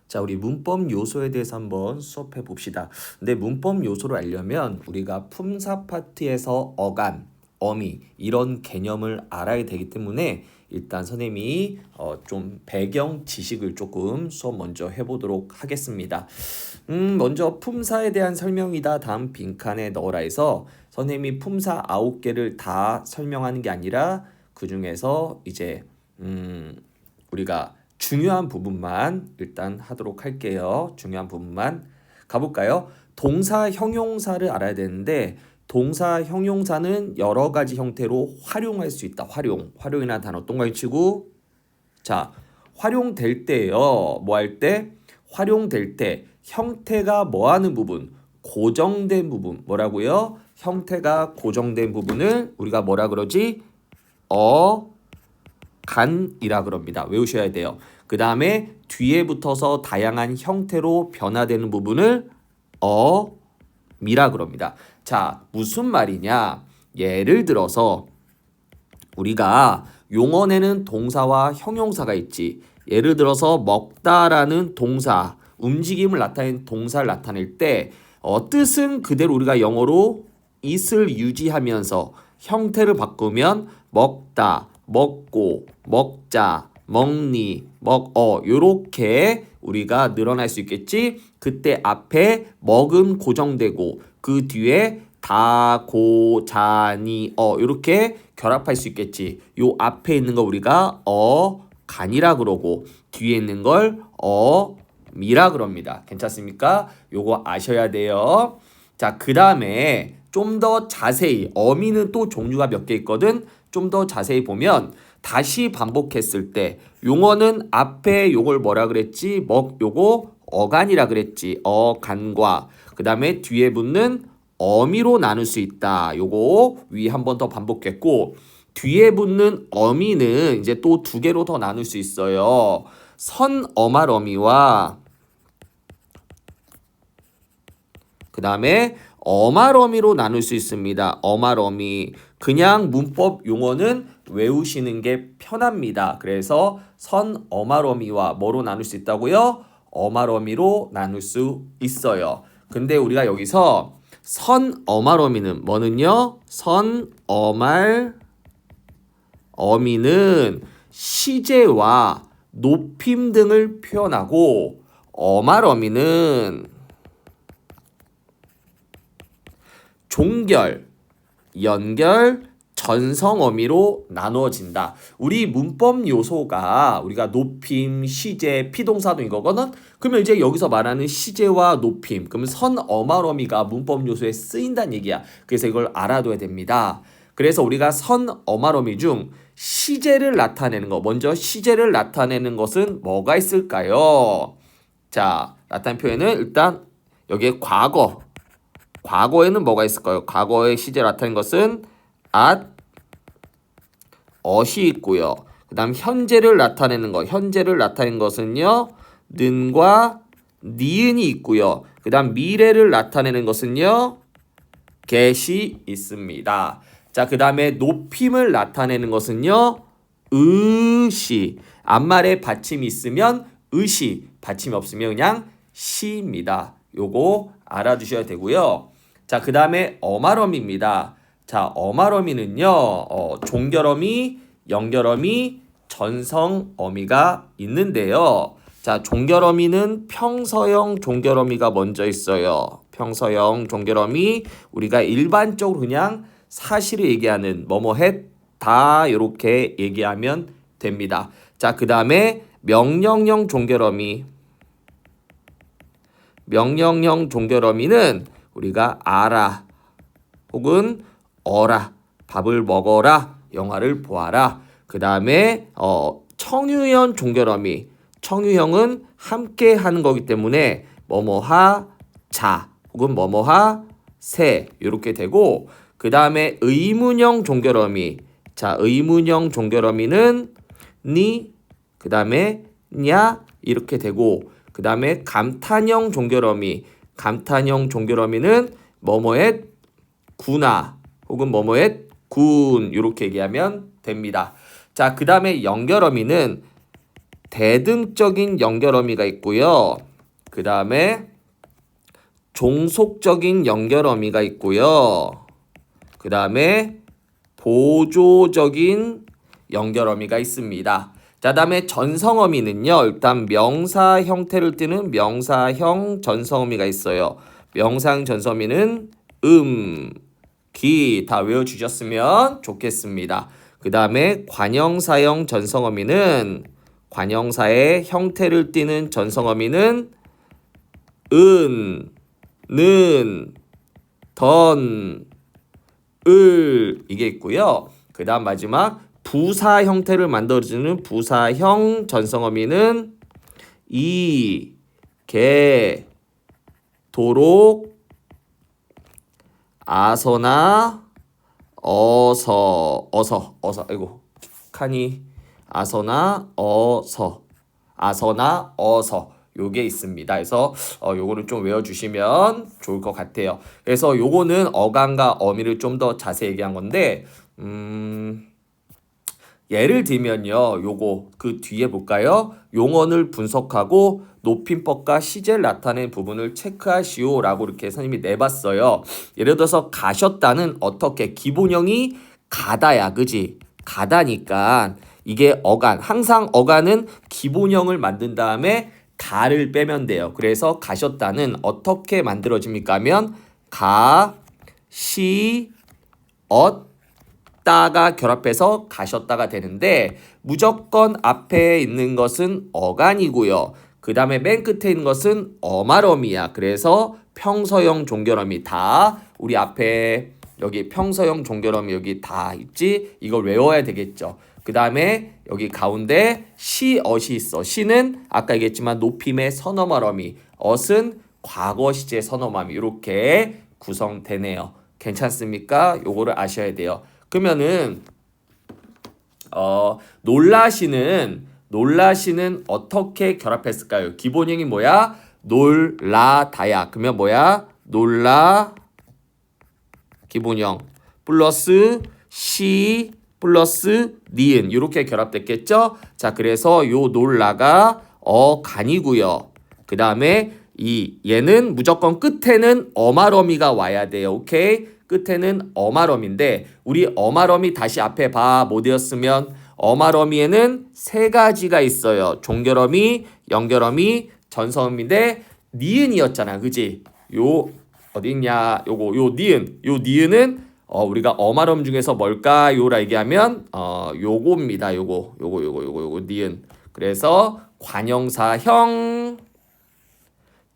자, 우리 문법 요소에 대해서 한번 수업해 봅시다. 근데 문법 요소를 알려면 우리가 품사 파트에서 어감, 어미 이런 개념을 알아야 되기 때문에 일단 선생님이 좀 배경 지식을 조금 수업 먼저 해보도록 하겠습니다. 먼저 품사에 대한 설명이다. 다음 빈칸에 넣어라 해서 선생님이 품사 9개를 다 설명하는 게 아니라 그 중에서 이제 우리가 중요한 부분만 일단 하도록 할게요. 중요한 부분만 가볼까요? 동사, 형용사를 알아야 되는데 동사, 형용사는 여러 가지 형태로 활용할 수 있다. 활용이라는 단어 어떤 걸 치고 자, 활용될 때요. 뭐 할 때? 활용될 때 형태가 뭐 하는 부분? 고정된 부분. 뭐라고요? 형태가 고정된 부분을 우리가 뭐라 그러지? 간이라 그럽니다. 외우셔야 돼요. 그 다음에 뒤에 붙어서 다양한 형태로 변화되는 부분을 어미라 그럽니다. 자, 무슨 말이냐? 예를 들어서 우리가 용언에는 동사와 형용사가 있지. 예를 들어서 먹다라는 동사, 움직임을 나타내는 동사를 나타낼 때 뜻은 그대로 우리가 영어로 it을 유지하면서 형태를 바꾸면 먹다, 먹고, 먹자, 먹니, 요렇게 우리가 늘어날 수 있겠지. 그때 앞에 먹은 고정되고 그 뒤에 다, 고, 자, 니, 요렇게 결합할 수 있겠지. 요 앞에 있는 거 우리가 간이라 그러고 뒤에 있는 걸 미라 그럽니다. 괜찮습니까? 요거 아셔야 돼요. 자, 그 다음에 좀 더 자세히 어미는 또 종류가 몇 개 있거든. 좀 더 자세히 보면 다시 반복했을 때 용어는 앞에 요걸 뭐라 그랬지? 요거 어간이라 그랬지. 어간과 그 다음에 뒤에 붙는 어미로 나눌 수 있다. 요거 위 한 번 더 반복했고 뒤에 붙는 어미는 이제 또 두 개로 더 나눌 수 있어요. 선어말 어미와 그 다음에 어말 어미로 나눌 수 있습니다. 어말 어미. 그냥 문법 용어는 외우시는 게 편합니다. 그래서 선어말 어미와 뭐로 나눌 수 있다고요? 어말 어미로 나눌 수 있어요. 근데 우리가 여기서 선어말 어미는 뭐는요? 선어말 어미는 시제와 높임 등을 표현하고 어말 어미는 종결, 연결, 전성 어미로 나누어진다. 우리 문법 요소가 우리가 높임, 시제, 피동사도 이거거든. 그러면 이제 여기서 말하는 시제와 높임, 그러면 선어말 어미가 문법 요소에 쓰인다는 얘기야. 그래서 이걸 알아둬야 됩니다. 그래서 우리가 선어말 어미 중 시제를 나타내는 거, 먼저 시제를 나타내는 것은 뭐가 있을까요? 자, 나타낸 표현은 일단 여기에 과거에는 뭐가 있을까요? 과거의 시제를 나타낸 것은 at, 엇이 있고요. 그 다음 현재를 나타내는 것. 현재를 나타낸 것은요. 는과 니은이 있고요. 그 다음 미래를 나타내는 것은요. get이 있습니다. 자, 그 다음에 높임을 나타내는 것은요. 으시. 앞말에 받침이 있으면 으시. 받침이 없으면 그냥 시입니다. 요거 알아두셔야 되고요. 자, 그 다음에 어말어미입니다. 자, 어말어미는요. 종결어미, 연결어미, 전성어미가 있는데요. 자, 종결어미는 평서형 종결어미가 먼저 있어요. 평서형 종결어미 우리가 일반적으로 그냥 사실을 얘기하는 뭐뭐 했다 이렇게 얘기하면 됩니다. 자, 그 다음에 명령형 종결어미. 명령형 종결어미는 우리가 알아 혹은 어라, 밥을 먹어라, 영화를 보아라. 그 다음에 청유형 종결어미. 청유형은 함께 하는 거기 때문에 뭐뭐하 자 혹은 뭐뭐하 세 이렇게 되고 그 다음에 의문형 종결어미. 자, 의문형 종결어미는 니, 그 다음에 냐 이렇게 되고 그 다음에 감탄형 종결어미. 감탄형 종결어미는 뭐뭐의 구나 혹은 뭐뭐의 군 이렇게 얘기하면 됩니다. 자, 그 다음에 연결어미는 대등적인 연결어미가 있고요. 그 다음에 종속적인 연결어미가 있고요. 그 다음에 보조적인 연결어미가 있습니다. 자, 다음에 전성어미는요. 일단 명사 형태를 띠는 명사형 전성어미가 있어요. 명사형 전성어미는 기 다 외워주셨으면 좋겠습니다. 그 다음에 관형사형 전성어미는 관형사의 형태를 띠는 전성어미는 는, 던, 이게 있고요. 그 다음 마지막 부사 형태를 만들어주는 부사형 전성어미는 도록, 아서나, 어서, 아이고, 아서나, 어서. 요게 있습니다. 그래서 요거를 좀 외워주시면 좋을 것 같아요. 그래서 요거는 어간과 어미를 좀 더 자세히 얘기한 건데 예를 들면요. 요거 그 뒤에 볼까요? 용언을 분석하고 높임법과 시제를 나타낸 부분을 체크하시오 라고 이렇게 선생님이 내봤어요. 예를 들어서 가셨다는 어떻게 기본형이 가다야. 그지? 가다니까 이게 어간. 항상 어간은 기본형을 만든 다음에 다를 빼면 돼요. 그래서 가셨다는 어떻게 만들어집니까 하면 다가 결합해서 가셨다가 되는데 무조건 앞에 있는 것은 어간이고요. 그 다음에 맨 끝에 있는 것은 어말어미야. 그래서 평서형 종결어미 다 우리 앞에 여기 평서형 종결어미 여기 다 있지? 이걸 외워야 되겠죠. 그 다음에 여기 가운데 시엇이 있어. 시는 아까 얘기했지만 높임의 선어말어미, 엇은 과거 시제 선어말어미 이렇게 구성되네요. 괜찮습니까? 요거를 아셔야 돼요. 그러면은 놀라시는 어떻게 결합했을까요? 기본형이 뭐야? 놀라다야. 그러면 뭐야? 놀라 기본형 플러스 시 플러스 니은 이렇게 결합됐겠죠? 자, 그래서 요 놀라가 어간이고요. 그 다음에 얘는 무조건 끝에는 어말어미가 와야 돼요. 오케이? 끝에는 어말어미인데 우리 어말어미 다시 앞에 봐. 뭐 되었으면 어말어미에는 세 가지가 있어요. 종결어미, 연결어미, 전성어미인데 니은이었잖아. 그지? 요 어디 있냐? 요 니은은 우리가 어말음 중에서 뭘까요라 얘기하면 요겁니다. 요거 니은. 그래서 관형사형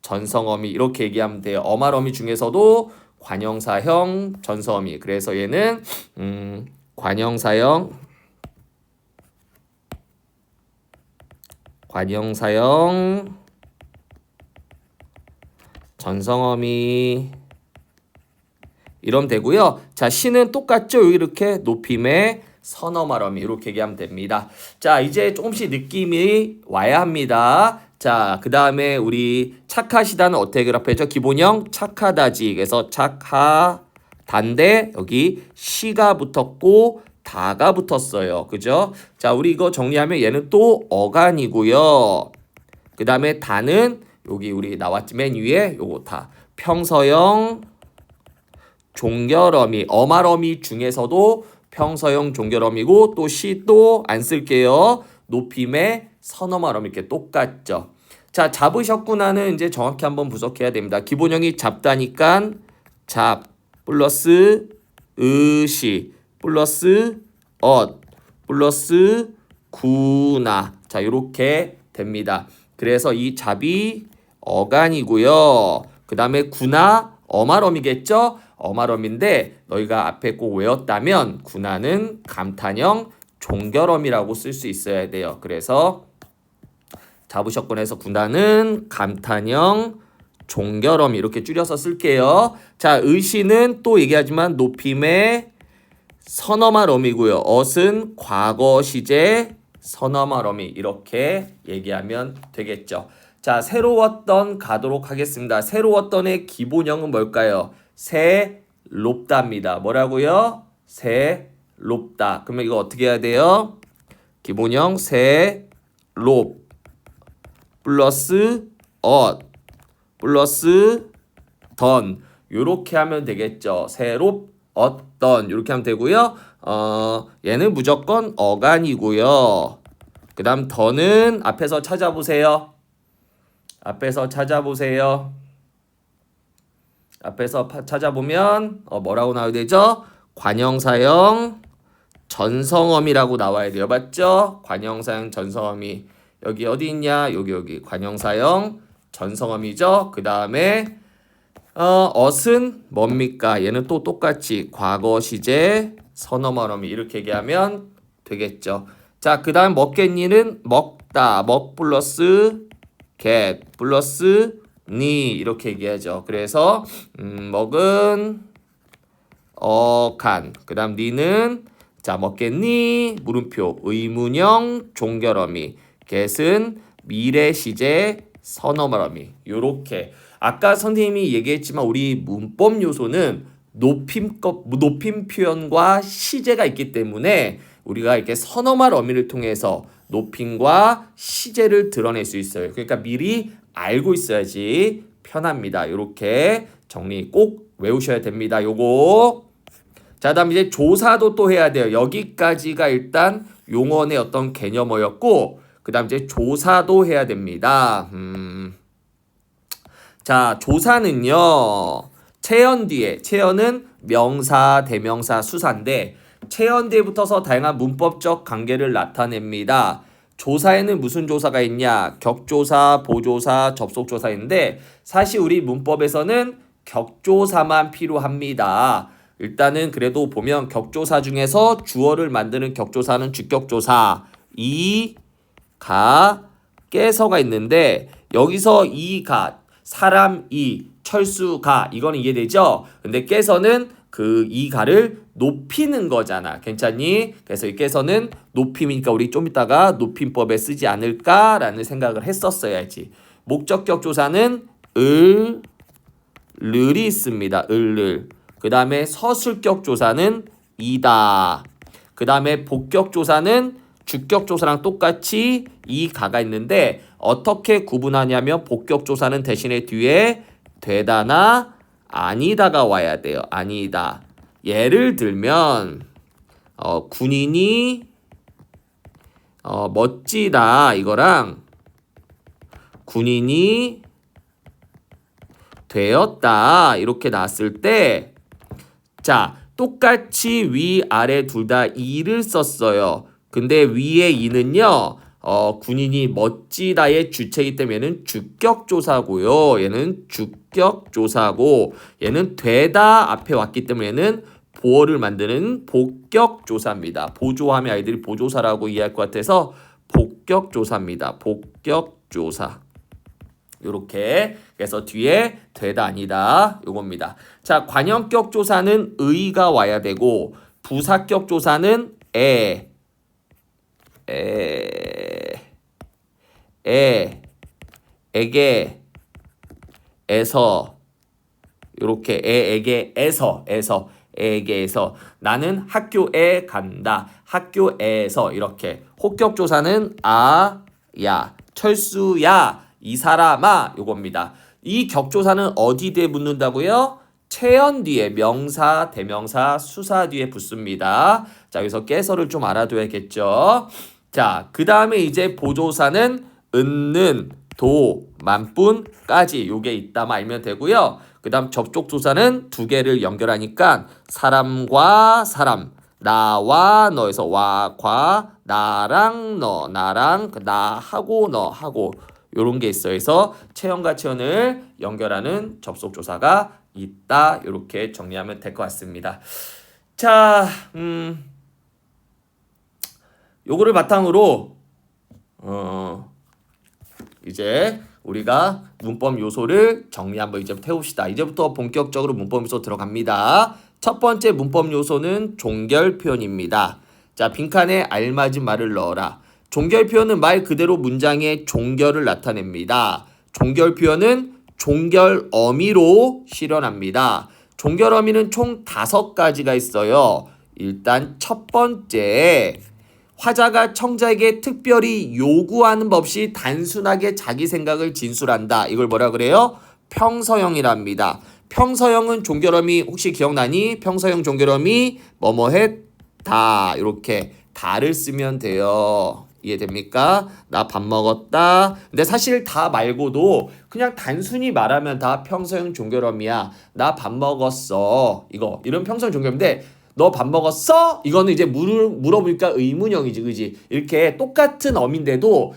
전성어미 이렇게 얘기하면 돼요. 어말어미 중에서도 관형사형 전성어미. 그래서 얘는 관형사형 전성어미 이러면 되고요. 자, 시는 똑같죠? 이렇게 높임의 선어말어미 이렇게 얘기하면 됩니다. 자, 이제 조금씩 느낌이 와야 합니다. 자, 그 다음에 우리 착하시다는 어떻게 결합했죠? 기본형 착하다지. 그래서 착하단데 여기 시가 붙었고 다가 붙었어요. 그죠? 자, 우리 이거 정리하면 얘는 또 어간이고요. 그 다음에 다는 여기 우리 나왔지 맨 위에 요거 다 평서형 종결어미, 어말어미 중에서도 평서형 종결어미고 또 시도 안 쓸게요. 높임의 선어말어미 이렇게 똑같죠. 자, 잡으셨구나는 이제 정확히 한번 분석해야 됩니다. 기본형이 잡다니까 잡 플러스 으시 플러스 플러스 구나. 자, 이렇게 됩니다. 그래서 이 잡이 어간이고요. 그 다음에 구나 어말어미겠죠? 어말어미인데 너희가 앞에 꼭 외웠다면 구나는 감탄형 종결어미라고 쓸 수 있어야 돼요. 그래서 잡으셨군 해서 구나는 감탄형 종결어미 이렇게 줄여서 쓸게요. 자, 의시는 또 얘기하지만 높임의 선어말어미고요. 엇은 과거 시제 선어말어미 이렇게 얘기하면 되겠죠. 자, 새로웠던 가도록 하겠습니다. 새로웠던의 기본형은 뭘까요? 새롭다입니다. 뭐라고요? 새롭다. 그러면 이거 어떻게 해야 돼요? 기본형 새롭. 플러스 엇 플러스 던 요렇게 하면 되겠죠. 새롭었던 요렇게 하면 되고요. 얘는 무조건 어간이고요. 그 다음 더는 앞에서 찾아보세요. 앞에서 찾아보면 뭐라고 나와야 되죠? 관형사형 전성어미라고 나와야 돼요. 맞죠? 관형사형 전성어미. 여기 어디 있냐? 여기 관형사형 전성어미죠. 그 다음에 엇은 뭡니까? 얘는 또 똑같이 과거 시제 선어말어미 이렇게 얘기하면 되겠죠. 자, 그 다음 먹겠니는 먹다. 먹 플러스 get 플러스 니 이렇게 얘기하죠. 그래서 먹은 간. 그 다음 니는 자 먹겠니? 물음표 의문형 종결어미. get은 미래 시제 선어말어미. 요렇게 아까 선생님이 얘기했지만 우리 문법 요소는 높임 표현과 시제가 있기 때문에 우리가 이렇게 선어말 어미를 통해서 높임과 시제를 드러낼 수 있어요. 그러니까 미리 알고 있어야지 편합니다. 이렇게 정리 꼭 외우셔야 됩니다. 요거. 자, 다음 이제 조사도 또 해야 돼요. 여기까지가 일단 용언의 어떤 개념어였고, 그 다음 이제 조사도 해야 됩니다. 자, 조사는요. 체언 뒤에, 체언은 명사, 대명사, 수사인데 체언 뒤에 붙어서 다양한 문법적 관계를 나타냅니다. 조사에는 무슨 조사가 있냐? 격조사, 보조사, 접속조사인데 사실 우리 문법에서는 격조사만 필요합니다. 일단은 그래도 보면 격조사 중에서 주어를 만드는 격조사는 주격조사, 이, 가, 깨서가 있는데 여기서 이, 가, 사람, 이, 철수, 가 이거는 이해되죠? 근데 깨서는 그 이, 가를 높이는 거잖아. 괜찮니? 그래서 이 깨서는 높임이니까 우리 좀 이따가 높임법에 쓰지 않을까라는 생각을 했었어야지. 목적격 조사는 을이 있습니다. 을. 그 다음에 서술격 조사는 이다. 그 다음에 복격 조사는 주격 조사랑 똑같이 이 가가 있는데 어떻게 구분하냐면 복격 조사는 대신에 뒤에 되다나 아니다가 와야 돼요. 아니다. 예를 들면 군인이 멋지다 이거랑 군인이 되었다 이렇게 나왔을 때 자, 똑같이 위, 아래 둘 다 이를 썼어요. 근데 위에 이는요, 군인이 멋지다의 주체이기 때문에 얘는 주격조사고요. 얘는 주격조사고, 얘는 되다 앞에 왔기 때문에 얘는 보어를 만드는 복격조사입니다. 보조하면 아이들이 보조사라고 이해할 것 같아서 복격조사입니다. 복격조사. 요렇게 그래서 뒤에 되다 아니다 요겁니다. 자, 관형격 조사는 의가 와야 되고 부사격 조사는 에게 에서 요렇게 에게에서 나는 학교에 간다. 학교에서 이렇게 혹격 조사는 아야 철수야 이 사람아 요겁니다. 이 격조사는 어디 뒤에 붙는다고요? 체언 뒤에 명사, 대명사, 수사 뒤에 붙습니다. 자, 여기서 깨서를 좀 알아둬야겠죠. 자, 그 다음에 이제 보조사는 은는, 도, 만뿐까지 요게 있다만 알면 되고요. 그 다음 접촉조사는 두 개를 연결하니까 사람과 사람, 나와 너에서 와, 과, 나랑 너, 나랑 나하고 너하고 요런 게 있어요. 그래서 체언과 체언을 연결하는 접속조사가 있다. 이렇게 정리하면 될 것 같습니다. 자, 요거를 바탕으로 이제 우리가 문법 요소를 정리 한번 이제부터 해봅시다. 이제부터 본격적으로 문법 요소 들어갑니다. 첫 번째 문법 요소는 종결 표현입니다. 자, 빈칸에 알맞은 말을 넣어라. 종결 표현은 말 그대로 문장의 종결을 나타냅니다. 종결 표현은 종결 어미로 실현합니다. 종결 어미는 총 5가지가 있어요. 일단 첫 번째 화자가 청자에게 특별히 요구하는 법 없이 단순하게 자기 생각을 진술한다. 이걸 뭐라 그래요? 평서형이랍니다. 평서형은 종결어미 혹시 기억나니? 평서형 종결어미 뭐뭐했다. 이렇게 다를 쓰면 돼요. 이해됩니까? 나 밥 먹었다. 근데 사실 다 말고도 그냥 단순히 말하면 다 평서형 종결어미야. 나 밥 먹었어. 이런 평서형 종결어미인데 너 밥 먹었어? 이거는 이제 물어보니까 의문형이지, 그지? 이렇게 똑같은 어민데도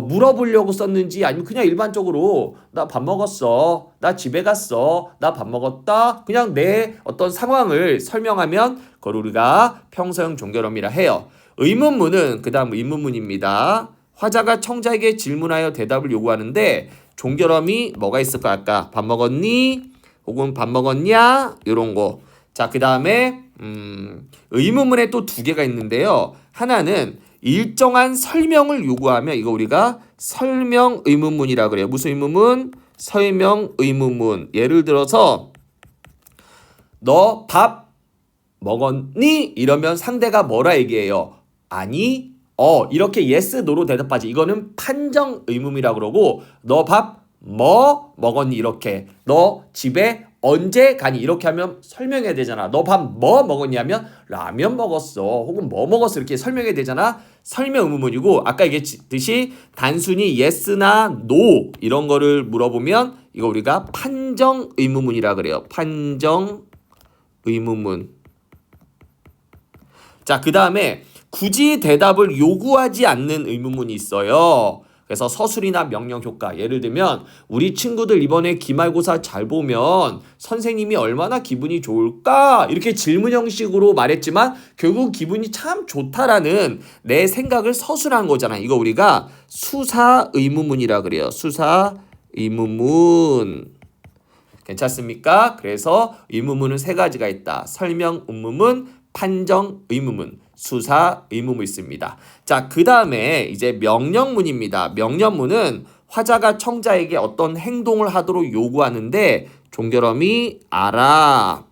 물어보려고 썼는지 아니면 그냥 일반적으로 나 밥 먹었어, 나 집에 갔어, 나 밥 먹었다, 그냥 내 어떤 상황을 설명하면 그걸 우리가 평서형 종결어미라 해요. 의문문은 그 다음 의문문입니다. 화자가 청자에게 질문하여 대답을 요구하는데 종결어미 뭐가 있을까? 아까 밥 먹었니? 혹은 밥 먹었냐? 이런 거. 자, 그 다음에 의문문에 또 두 개가 있는데요. 하나는 일정한 설명을 요구하면 이거 우리가 설명 의문문이라 그래요. 무슨 의문문? 설명 의문문. 예를 들어서 너 밥 먹었니? 이러면 상대가 뭐라 얘기해요? 아니, 이렇게 yes, no로 대답하지. 이거는 판정 의문이라 그러고 너 밥 뭐 먹었니? 이렇게 너 집에 언제 가니? 이렇게 하면 설명해야 되잖아. 너 밥 뭐 먹었냐면 라면 먹었어. 혹은 뭐 먹었어. 이렇게 설명해야 되잖아. 설명 의문문이고 아까 얘기했듯이 단순히 yes나 no 이런 거를 물어보면 이거 우리가 판정 의문문이라 그래요. 판정 의문문. 자, 그 다음에 굳이 대답을 요구하지 않는 의문문이 있어요. 그래서 서술이나 명령 효과. 예를 들면 우리 친구들 이번에 기말고사 잘 보면 선생님이 얼마나 기분이 좋을까? 이렇게 질문 형식으로 말했지만 결국 기분이 참 좋다라는 내 생각을 서술한 거잖아. 이거 우리가 수사 의문문이라 그래요. 수사 의문문. 괜찮습니까? 그래서 의문문은 세 가지가 있다. 설명 의문문, 판정 의문문, 수사 의문문이 있습니다. 자, 그 다음에 이제 명령문입니다. 명령문은 화자가 청자에게 어떤 행동을 하도록 요구하는데 종결어미 알아,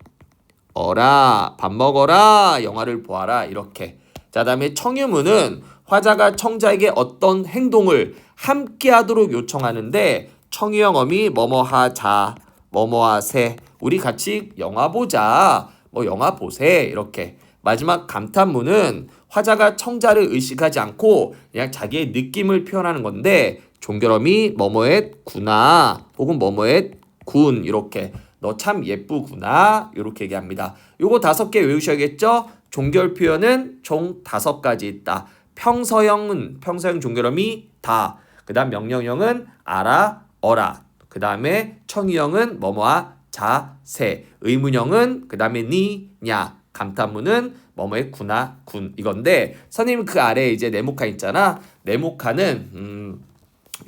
어라, 밥 먹어라, 영화를 보아라 이렇게. 자, 다음에 청유문은 화자가 청자에게 어떤 행동을 함께 하도록 요청하는데 청유형 어미 뭐뭐하자, 뭐뭐하세, 우리 같이 영화 보자, 뭐 영화 보세 이렇게. 마지막 감탄문은 화자가 청자를 의식하지 않고 그냥 자기의 느낌을 표현하는 건데 종결어미 뭐뭐했구나 혹은 뭐뭐했군 이렇게. 너 참 예쁘구나 이렇게 얘기합니다. 요거 5개 외우셔야겠죠? 종결 표현은 총 5가지 있다. 평서형은 평서형 종결어미 다. 그 다음 명령형은 알아, 어라. 그 다음에 청유형은 뭐뭐하, 자, 세. 의문형은 그 다음에 니, 냐. 감탄문은 뭐뭐했구나, 군. 이건데 선생님 그 아래에 이제 네모칸 있잖아. 네모칸은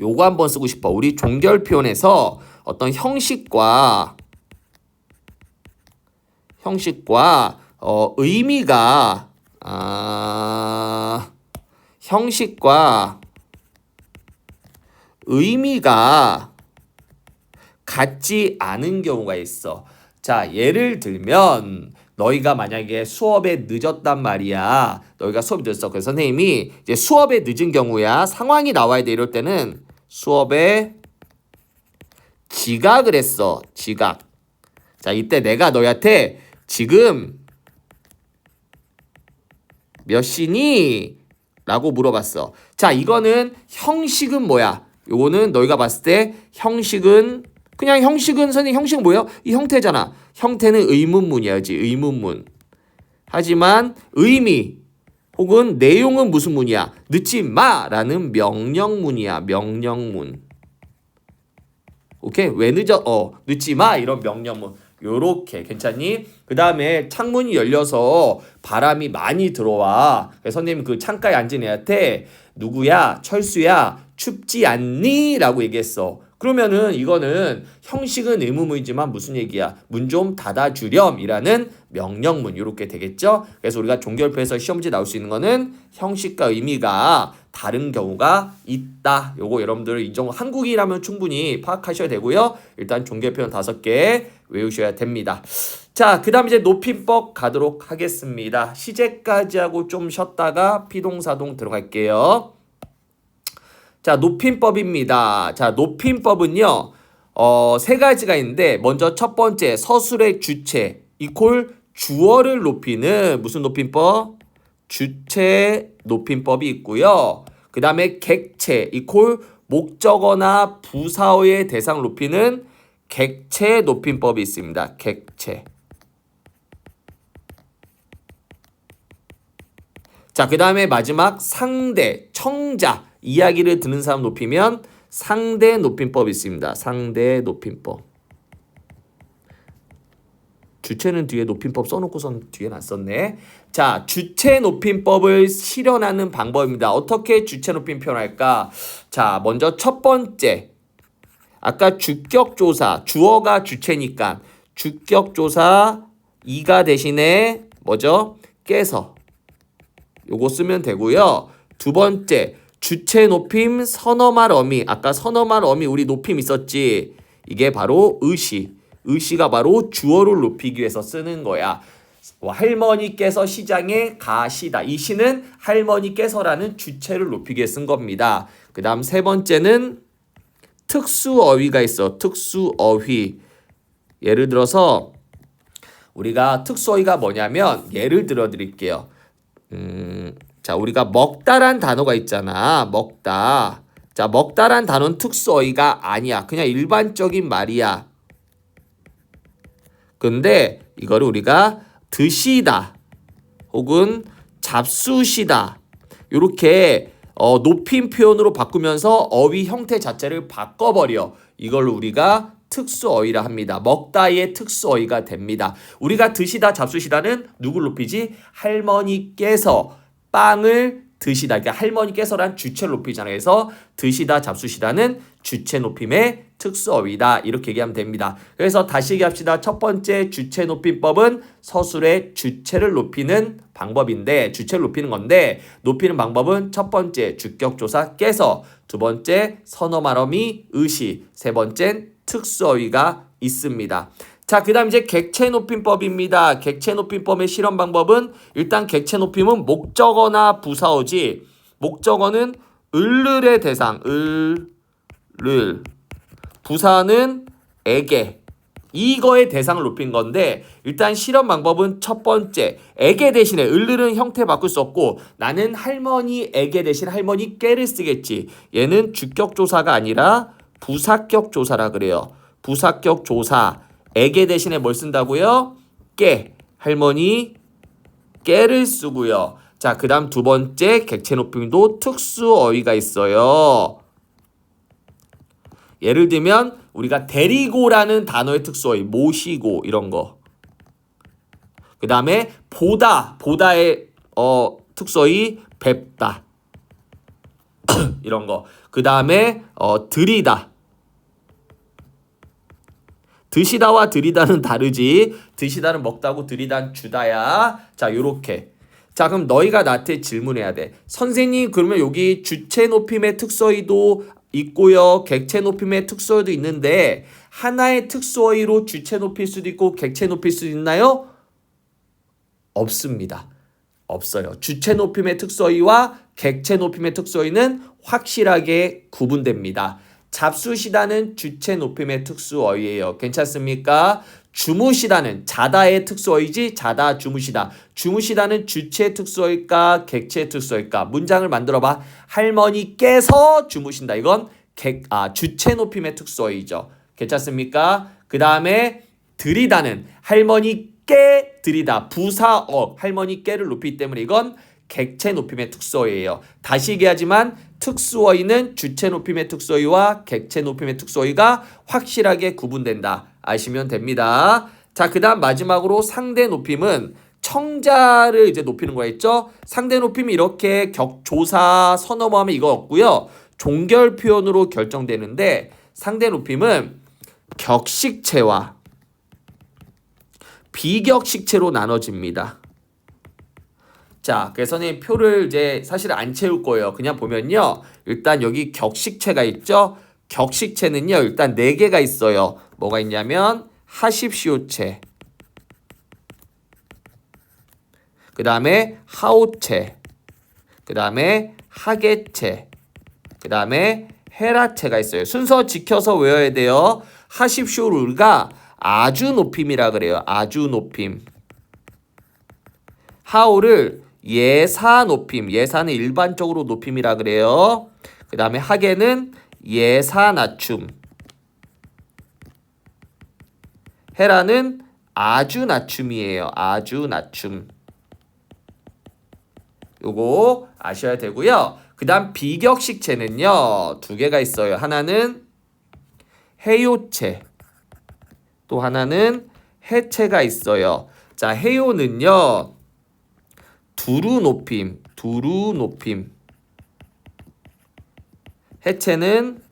요거 한번 쓰고 싶어. 우리 종결 표현에서 어떤 형식과 의미가 형식과 의미가 같지 않은 경우가 있어. 자, 예를 들면 너희가 만약에 수업에 늦었단 말이야. 너희가 수업이 늦었어. 그래서 선생님이 이제 수업에 늦은 경우야. 상황이 나와야 돼. 이럴 때는 수업에 지각을 했어. 지각. 자, 이때 내가 너희한테 지금 몇 시니? 라고 물어봤어. 자, 이거는 형식은 뭐야? 요거는 너희가 봤을 때 형식은 그냥 형식은 선생님 형식은 뭐예요? 이 형태잖아. 형태는 의문문이야지. 의문문. 하지만 의미 혹은 내용은 무슨 문이야? 늦지 마라는 명령문이야. 명령문. 오케이? 왜 늦어? 늦지 마 이런 명령문. 요렇게 괜찮니? 그 다음에 창문이 열려서 바람이 많이 들어와. 그래서 선생님 그 창가에 앉은 애한테 누구야? 철수야 춥지 않니? 라고 얘기했어. 그러면은 이거는 형식은 의무문이지만 무슨 얘기야? 문 좀 닫아주렴이라는 명령문 이렇게 되겠죠? 그래서 우리가 종결표에서 시험지 나올 수 있는 거는 형식과 의미가 다른 경우가 있다. 요거 여러분들 이 정도 한국이라면 충분히 파악하셔야 되고요. 일단 종결표는 5개 외우셔야 됩니다. 자, 그 다음 이제 높임법 가도록 하겠습니다. 시제까지 하고 좀 쉬었다가 피동사동 들어갈게요. 자, 높임법입니다. 자, 높임법은요, 세 가지가 있는데, 먼저 첫 번째, 서술의 주체, 이콜 주어를 높이는 무슨 높임법? 주체 높임법이 있고요. 그 다음에 객체, 이콜 목적어나 부사어의 대상을 높이는 객체 높임법이 있습니다. 객체. 자, 그 다음에 마지막 상대, 청자, 이야기를 듣는 사람 높이면 상대 높임법이 있습니다. 상대 높임법. 주체는 뒤에 높임법 써놓고선 뒤에 놨었네. 자, 주체 높임법을 실현하는 방법입니다. 어떻게 주체 높임 표현할까? 자, 먼저 첫 번째. 아까 주격조사, 주어가 주체니까 주격조사 이가 대신에 뭐죠? 깨서. 요거 쓰면 되고요. 두 번째, 주체 높임 선어말 어미. 아까 선어말 어미 우리 높임 있었지. 이게 바로 의시. 의시가 바로 주어를 높이기 위해서 쓰는 거야. 할머니께서 시장에 가시다. 이 시는 할머니께서라는 주체를 높이기 위해 쓴 겁니다. 그 다음 세 번째는 특수어휘가 있어. 특수어휘. 예를 들어서 우리가 특수어휘가 뭐냐면 예를 들어 드릴게요. 자, 우리가 먹다란 단어가 있잖아. 먹다. 자, 먹다란 단어는 특수어휘가 아니야. 그냥 일반적인 말이야. 근데 이거를 우리가 드시다 혹은 잡수시다 이렇게 높임 표현으로 바꾸면서 어휘 형태 자체를 바꿔버려. 이걸로 우리가 특수어휘라 합니다. 먹다의 특수어휘가 됩니다. 우리가 드시다 잡수시다는 누굴 높이지? 할머니께서 빵을 드시다. 그러니까 할머니께서란 주체를 높이잖아요. 그래서 드시다 잡수시다는 주체 높임의 특수어휘다. 이렇게 얘기하면 됩니다. 그래서 다시 얘기합시다. 첫 번째 주체 높임법은 서술의 주체를 높이는 방법인데 주체를 높이는 건데 높이는 방법은 첫 번째 주격조사 깨서 두 번째 선어말어미 의시 세 번째 특수어휘가 있습니다. 자, 그 다음 이제 객체 높임법입니다. 객체 높임법의 실현 방법은 일단 객체 높임은 목적어나 부사어지 목적어는 을의 대상 을 부사는 에게 이거의 대상을 높인 건데 일단 실현 방법은 첫 번째 에게 대신에 을은 형태 바꿀 수 없고 나는 할머니에게 대신 할머니께를 쓰겠지. 얘는 주격조사가 아니라 부사격조사라 그래요. 부사격조사 에게 대신에 뭘 쓴다고요? 깨 할머니 깨를 쓰고요. 자, 그 다음 두 번째 객체 높임도 특수어휘가 있어요. 예를 들면 우리가 데리고라는 단어의 특수어휘 모시고 이런 거. 그 다음에 보다의 특수어휘 뵙다 이런 거. 그 다음에 드리다. 드시다와 드리다는 다르지. 드시다는 먹다고 드리다는 주다야. 자, 요렇게. 자, 그럼 너희가 나한테 질문해야 돼. 선생님, 그러면 여기 주체 높임의 특수어휘도 있고요. 객체 높임의 특수어휘도 있는데 하나의 특수어휘로 주체 높일 수도 있고 객체 높일 수도 있나요? 없습니다. 없어요. 주체 높임의 특수어휘와 객체 높임의 특수어휘는 확실하게 구분됩니다. 잡수시다는 주체 높임의 특수어휘예요. 괜찮습니까? 주무시다는 자다의 특수어휘지 자다 주무시다. 주무시다는 주체 특수어휘일까 객체 특수어휘일까? 문장을 만들어봐. 할머니께서 주무신다. 이건 주체 높임의 특수어휘죠. 괜찮습니까? 그 다음에 드리다는 할머니께 드리다. 부사어 할머니께를 높이기 때문에 이건 객체 높임의 특수어휘예요. 다시 얘기하지만 특수어휘는 주체 높임의 특수어휘와 객체 높임의 특수어휘가 확실하게 구분된다. 아시면 됩니다. 자, 그 다음 마지막으로 상대 높임은 청자를 이제 높이는 거였죠. 상대 높임이 이렇게 격조사 선어모하면 이거 없고요. 종결 표현으로 결정되는데 상대 높임은 격식체와 비격식체로 나눠집니다. 자, 그래서 선생님 표를 이제 사실 안 채울 거예요. 그냥 보면요. 일단 여기 격식체가 있죠. 격식체는요. 일단 4개가 있어요. 뭐가 있냐면 하십시오체, 그 다음에 하오체, 그 다음에 하계체, 그 다음에 헤라체가 있어요. 순서 지켜서 외워야 돼요. 하십시오를 우리가 아주 높임이라 그래요. 아주 높임. 하오를 예사 높임. 예사는 일반적으로 높임이라 그래요. 그 다음에 하계는 예사 낮춤. 헤라는 아주 낮춤이에요. 아주 낮춤. 요거 아셔야 되고요. 그 다음 비격식체는요. 2개가 있어요. 하나는 해요체, 또 하나는 해체가 있어요. 자, 해요는요. 두루 높임, 두루 높임. 해체는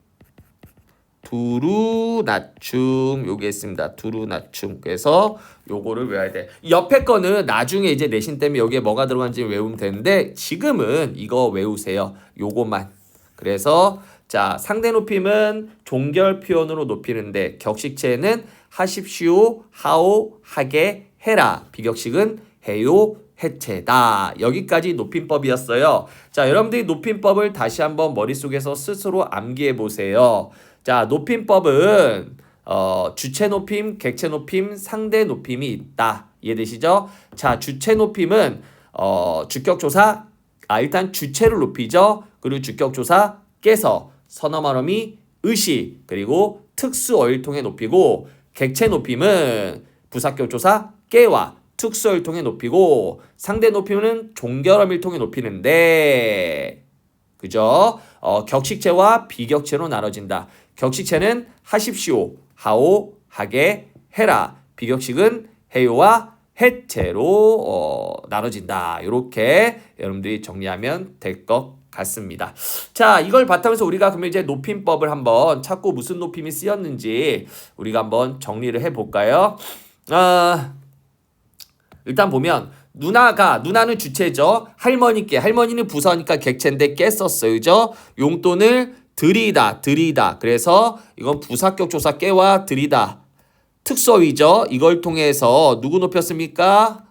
두루 낮춤. 요게 있습니다. 두루 낮춤. 그래서 요거를 외워야 돼. 옆에 거는 나중에 이제 내신 때문에 여기에 뭐가 들어간지 외우면 되는데 지금은 이거 외우세요. 요거만. 그래서 자, 상대 높임은 종결 표현으로 높이는데 격식체는 하십시오, 하오, 하게, 해라. 비격식은 해요, 해체다. 여기까지 높임법이었어요. 자, 여러분들이 높임법을 다시 한번 머릿속에서 스스로 암기해 보세요. 자, 높임법은 주체 높임, 객체 높임, 상대 높임이 있다. 이해되시죠? 자, 주체 높임은 주격조사, 일단 주체를 높이죠. 그리고 주격조사 깨서, 선어말어미 의시, 그리고 특수어를 통해 높이고, 객체 높임은 부사격조사 깨와 특수어를 통해 높이고, 상대 높임은 종결어미를 통해 높이는데, 그죠? 격식체와 비격체로 나눠진다. 격식체는 하십시오, 하오, 하게, 해라. 비격식은 해요와 해체로 나눠진다. 이렇게 여러분들이 정리하면 될 것 같습니다. 자, 이걸 바탕에서 우리가 그러면 이제 높임법을 한번 찾고 무슨 높임이 쓰였는지 우리가 한번 정리를 해볼까요? 일단 보면 누나는 주체죠. 할머니는 부사니까 객체인데 깨 썼어요. 그죠? 용돈을 드리다. 그래서 이건 부사격 조사 깨와 드리다. 특서위죠. 이걸 통해서 누구 높였습니까?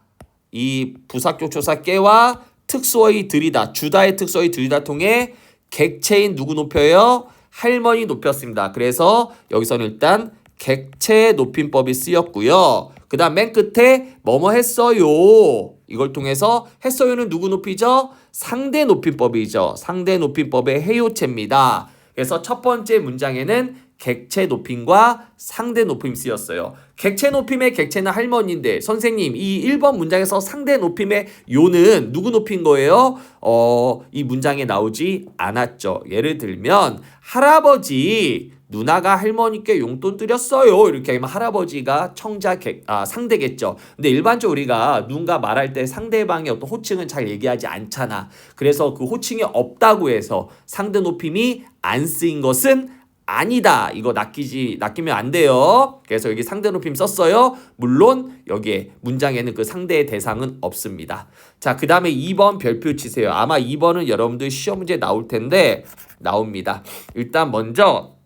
이 부사격 조사 깨와 특수어의 드리다. 주다의 특수어의 드리다 통해 객체인 누구 높여요? 할머니 높였습니다. 그래서 여기서는 일단 객체 높임법이 쓰였고요. 그 다음 맨 끝에 뭐뭐 했어요. 이걸 통해서 했어요는 누구 높이죠? 상대 높임법이죠. 상대 높임법의 해요체입니다. 그래서 첫 번째 문장에는 객체 높임과 상대 높임 쓰였어요. 객체 높임의 객체는 할머니인데 선생님 이 1번 문장에서 상대 높임의 요는 누구 높인 거예요? 이 문장에 나오지 않았죠. 예를 들면 할아버지 누나가 할머니께 용돈 드렸어요. 이렇게 하면 할아버지가 상대겠죠. 근데 일반적으로 우리가 누군가 말할 때 상대방의 어떤 호칭은 잘 얘기하지 않잖아. 그래서 그 호칭이 없다고 해서 상대 높임이 안 쓰인 것은 아니다. 이거 낚이면 안 돼요. 그래서 여기 상대 높임 썼어요. 물론 여기에 문장에는 그 상대의 대상은 없습니다. 자, 그 다음에 2번 별표 치세요. 아마 2번은 여러분들 시험 문제 나올 텐데 나옵니다. 일단 먼저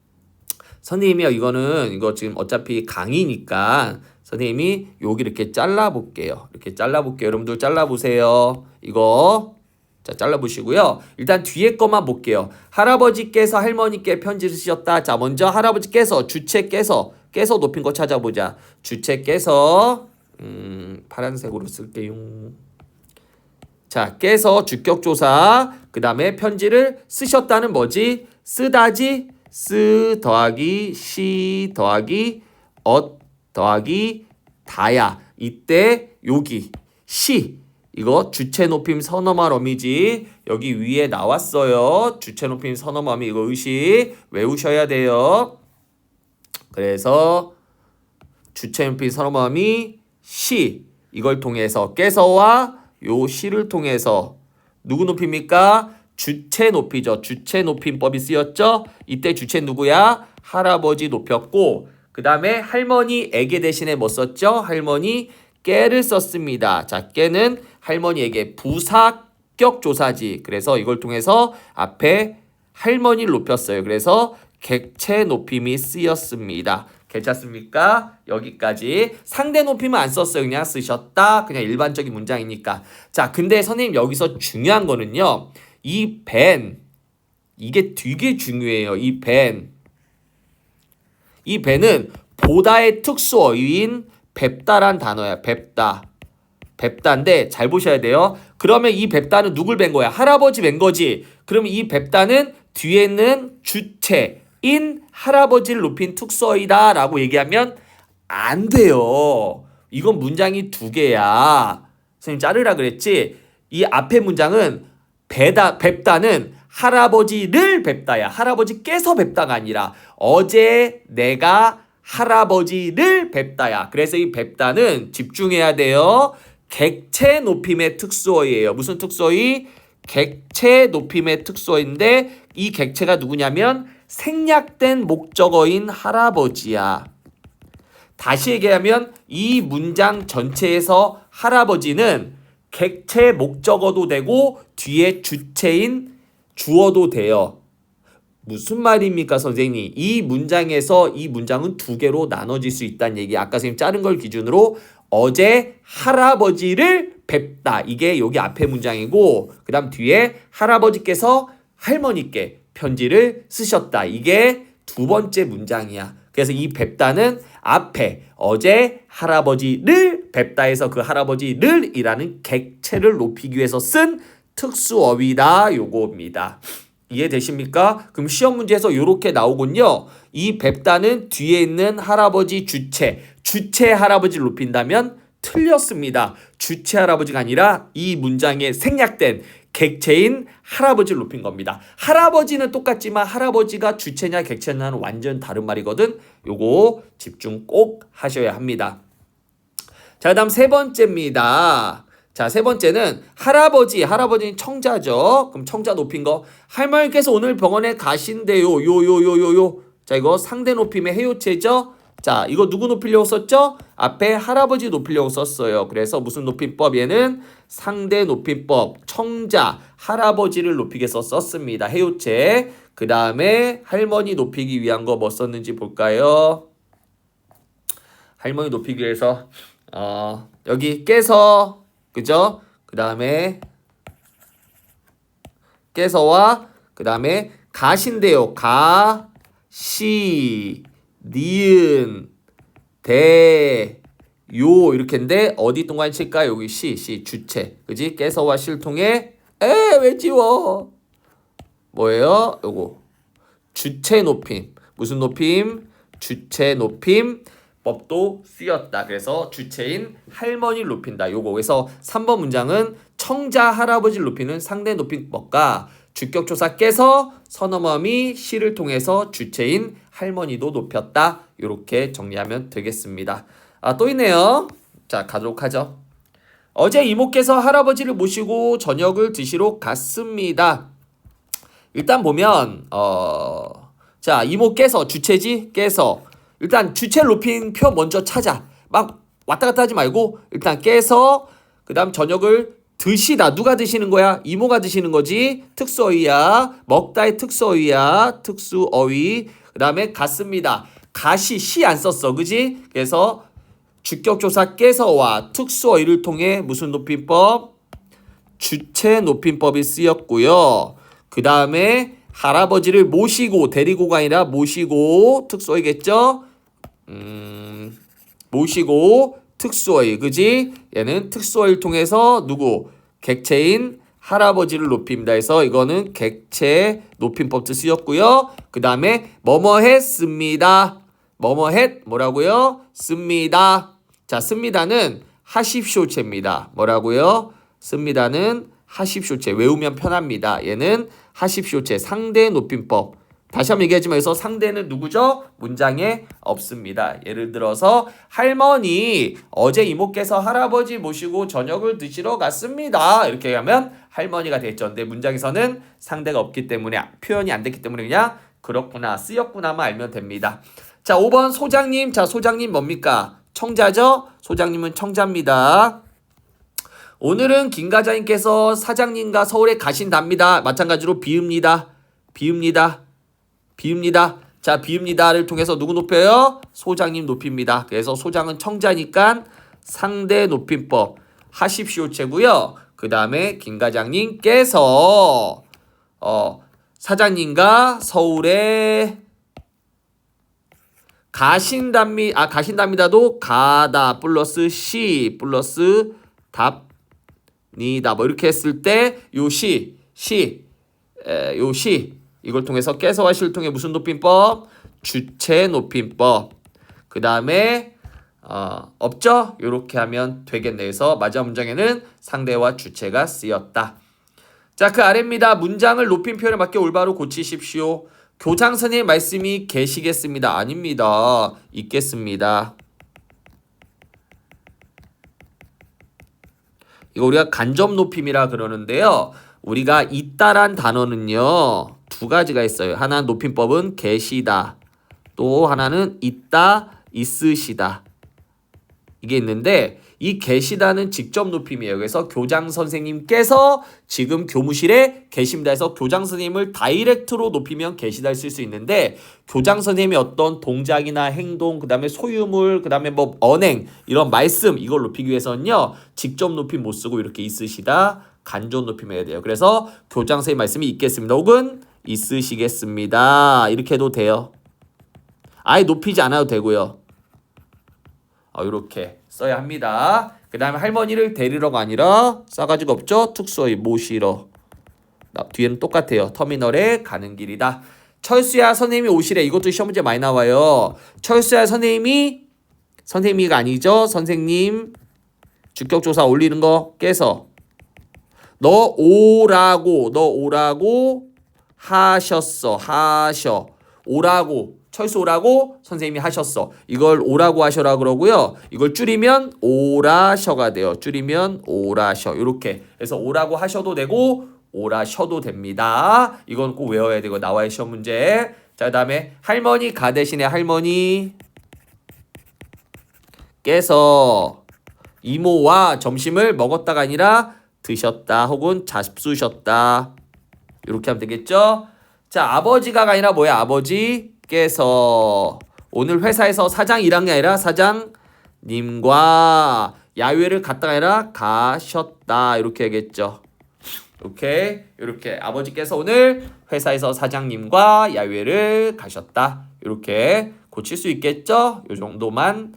선생님이요, 이거 지금 어차피 강의니까 선생님이 여기 이렇게 잘라볼게요. 여러분들 잘라보세요. 이거 자, 잘라보시고요. 일단 뒤에 것만 볼게요. 할아버지께서 할머니께 편지를 쓰셨다. 자, 먼저 할아버지께서 주체께서 높인 거 찾아보자. 주체께서 파란색으로 쓸게요. 자, 깨서 주격조사. 그 다음에 편지를 쓰셨다는 뭐지? 쓰다지. 쓰 더하기 시 더하기 더하기 다야. 이때 여기 시 이거 주체 높임 선어말 어미지. 여기 위에 나왔어요. 주체 높임 선어말 어미 이거 의식 외우셔야 돼요. 그래서 주체 높임 선어말 어미 시 이걸 통해서 깨서와 요 시를 통해서 누구 높입니까? 주체 높이죠. 주체 높임법이 쓰였죠. 이때 주체 누구야? 할아버지 높였고 그 다음에 할머니에게 대신에 뭐 썼죠? 할머니 깨를 썼습니다. 자, 깨는 할머니에게 부사격 조사지. 그래서 이걸 통해서 앞에 할머니를 높였어요. 그래서 객체 높임이 쓰였습니다. 괜찮습니까? 여기까지. 상대 높임은 안 썼어요. 그냥 쓰셨다. 그냥 일반적인 문장이니까. 자, 근데 선생님 여기서 중요한 거는요. 이 벤, 이게 되게 중요해요. 이 벤. 이 벤은 보다의 특수어휘인 뵙다란 단어야. 뵙다. 뵙다인데 잘 보셔야 돼요. 그러면 이 뵙다는 누굴 뵌 거야? 할아버지 뵌 거지. 그러면 이 뵙다는 뒤에 있는 주체인 할아버지를 높인 특수어이다 라고 얘기하면 안 돼요. 이건 문장이 두 개야. 선생님 자르라 그랬지? 이 앞에 문장은 뵙다는 할아버지를 뵙다야. 할아버지께서 뵙다가 아니라 어제 내가 할아버지를 뵙다야. 그래서 이 뵙다는 집중해야 돼요. 객체 높임의 특수어이에요. 무슨 특수어이? 객체 높임의 특수어인데 이 객체가 누구냐면 생략된 목적어인 할아버지야. 다시 얘기하면 이 문장 전체에서 할아버지는 객체 목적어도 되고 뒤에 주체인 주어도 돼요. 무슨 말입니까, 선생님? 이 문장에서 이 문장은 두 개로 나눠질 수 있다는 얘기. 아까 선생님 자른 걸 기준으로 어제 할아버지를 뵙다. 이게 여기 앞에 문장이고 그 다음 뒤에 할아버지께서 할머니께 편지를 쓰셨다. 이게 두 번째 문장이야. 그래서 이 뵙다는 앞에 어제 할아버지를 뵙다에서 그 할아버지를 이라는 객체를 높이기 위해서 쓴 특수어휘다. 요겁니다. 이해되십니까? 그럼 시험 문제에서 이렇게 나오군요. 이 뵙다는 뒤에 있는 할아버지 주체 할아버지를 높인다면 틀렸습니다. 주체 할아버지가 아니라 이 문장에 생략된 객체인 할아버지를 높인 겁니다. 할아버지는 똑같지만 할아버지가 주체냐 객체냐는 완전 다른 말이거든. 요거 집중 꼭 하셔야 합니다. 자, 그다음 세 번째입니다. 자, 세 번째는 할아버지는 청자죠. 그럼 청자 높인 거. 할머니께서 오늘 병원에 가신대요. 요. 자, 이거 상대 높임의 해요체죠. 자, 이거 누구 높이려고 썼죠? 앞에 할아버지 높이려고 썼어요. 그래서 무슨 높임법? 얘는 상대 높임법. 청자, 할아버지를 높이기 위해서 썼습니다. 해요체. 그 다음에 할머니 높이기 위한 거 뭐 썼는지 볼까요? 할머니 높이기 위해서 여기 깨서, 그죠? 그 다음에 깨서와 그 다음에 가신대요. 니은 요 이렇게인데 어디 동간 칠까? 여기 주체. 그지? 깨서와 시를 통해 왜 지워? 뭐예요? 요거 주체 높임. 무슨 높임? 주체 높임 법도 쓰였다. 그래서 주체인 할머니를 높인다. 요거. 그래서 3번 문장은 청자 할아버지를 높이는 상대 높임법과 주격조사 깨서 선어머니 시를 통해서 주체인 할머니도 높였다. 이렇게 정리하면 되겠습니다. 또 있네요. 자, 가도록 하죠. 어제 이모께서 할아버지를 모시고 저녁을 드시러 갔습니다. 일단 보면 자, 이모께서 주체지? 깨서 일단 주체를 높인 표 먼저 찾아. 막 왔다 갔다 하지 말고 일단 깨서 그 다음 저녁을 드시다. 누가 드시는 거야? 이모가 드시는 거지. 특수어휘야. 먹다의 특수어휘야. 특수어휘. 그 다음에 갔습니다. 가시 시 안 썼어. 그지? 그래서 주격조사 깨서와 특수어휘를 통해 무슨 높임법? 주체 높임법이 쓰였고요. 그 다음에 할아버지를 모시고 데리고가 아니라 모시고 특수어휘겠죠? 모시고 특수어휘. 그지? 얘는 특수어휘를 통해서 누구? 객체인 할아버지를 높입니다. 해서 이거는 객체 높임법도 쓰였고요. 그 다음에 뭐뭐 했습니다. 뭐뭐 뭐라고요? 씁니다. 자, 씁니다는 하십쇼체입니다. 뭐라고요? 씁니다는 하십쇼체. 외우면 편합니다. 얘는 하십쇼체 상대 높임법 다시 한번 얘기하지만 여기서 상대는 누구죠? 문장에 없습니다. 예를 들어서 할머니 어제 이모께서 할아버지 모시고 저녁을 드시러 갔습니다. 이렇게 하면 할머니가 됐죠. 근데 문장에서는 상대가 없기 때문에 표현이 안 됐기 때문에 그냥 그렇구나 쓰였구나만 알면 됩니다. 자 5번 소장님. 자 소장님 뭡니까? 청자죠? 소장님은 청자입니다. 오늘은 김 과장님께서 사장님과 서울에 가신답니다. 마찬가지로 비읍니다. 자, 비읍니다를 통해서 누구 높여요? 소장님 높입니다. 그래서 소장은 청자니까 상대 높임법 하십시오체고요. 그 다음에 김 과장님께서 사장님과 서울에 가신답니다도 가다 플러스 시 플러스 답니다. 뭐 이렇게 했을 때 요 시 이걸 통해서 깨서와 시를 통해 무슨 높임법? 주체 높임법. 그 다음에 없죠? 이렇게 하면 되겠네. 그래서 마지막 문장에는 상대와 주체가 쓰였다. 자, 그 아래입니다. 문장을 높임 표현에 맞게 올바로 고치십시오. 교장 선생님 말씀이 계시겠습니다. 아닙니다. 있겠습니다. 이거 우리가 간접 높임이라 그러는데요. 우리가 있다란 단어는요. 두 가지가 있어요. 하나는 높임법은 계시다. 또 하나는 있다, 있으시다. 이게 있는데 이 계시다는 직접 높임이에요. 그래서 교장 선생님께서 지금 교무실에 계십니다 해서 교장 선생님을 다이렉트로 높이면 계시다를 쓸 수 있는데 교장 선생님의 어떤 동작이나 행동, 그 다음에 소유물, 그 다음에 뭐 언행, 이런 말씀 이걸 높이기 위해서는요. 직접 높임 못 쓰고 이렇게 있으시다, 간접 높임 해야 돼요. 그래서 교장 선생님 말씀이 있겠습니다. 혹은 있으시겠습니다. 이렇게 해도 돼요. 아예 높이지 않아도 되고요. 이렇게 써야 합니다. 그 다음에 할머니를 데리러가 아니라 싸가지가 없죠? 특수어휘 모시러. 뒤에는 똑같아요. 터미널에 가는 길이다. 철수야 선생님이 오시래. 이것도 시험 문제 많이 나와요. 철수야 선생님이가 아니죠. 선생님 주격조사 올리는 거 깨서 너 오라고 하셨어. 오라고 철수 오라고 선생님이 하셨어. 이걸 오라고 하셔라 그러고요. 이걸 줄이면 오라셔가 돼요. 줄이면 오라셔. 이렇게. 그래서 오라고 하셔도 되고 오라셔도 됩니다. 이건 꼭 외워야 되고 나와요 시험 문제. 자, 그다음에 할머니 가 대신에 할머니께서 이모와 점심을 먹었다가 아니라 드셨다 혹은 잡수셨다. 이렇게 하면 되겠죠? 자, 아버지가 아니라 뭐야? 아버지께서 오늘 회사에서 사장 일한 게 아니라 사장님과 야외를 갔다가 아니라 가셨다. 이렇게 하겠죠. 이렇게 아버지께서 오늘 회사에서 사장님과 야외를 가셨다. 이렇게 고칠 수 있겠죠? 이 정도만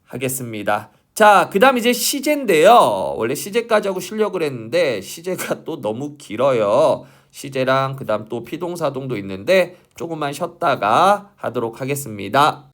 하겠습니다. 자, 그 다음 이제 시제인데요. 원래 시제까지 하고 실력을 했는데 시제가 또 너무 길어요. 시제랑 그 다음 또 피동사동도 있는데 조금만 쉬었다가 하도록 하겠습니다.